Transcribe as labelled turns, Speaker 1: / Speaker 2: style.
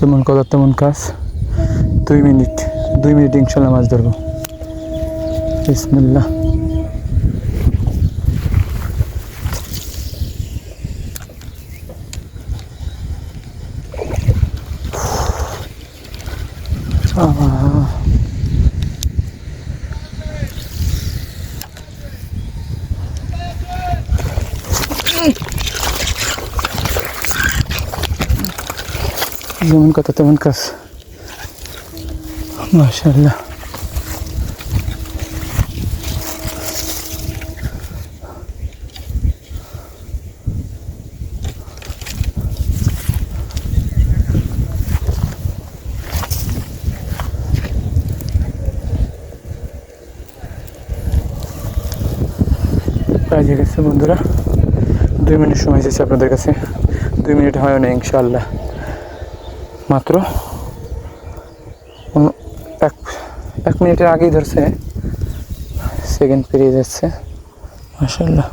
Speaker 1: যেমন কথা তেমন কাজ। 2 মিনিট ইনশাল্লাহ মাছ ধরবো। বিসমিল্লাহ। যেমন কথা তেমন কাজ, মাশাআল্লাহ। কাজে গেছে বন্ধুরা, 2 মিনিট সময় এসেছে আপনাদের কাছে। 2 মিনিট হয় না ইনশাআল্লাহ, মাত্র 1 মিনিটের আগেই ধরছে, সেকেন্ড পেরিয়ে যাচ্ছে। মাশাআল্লাহ।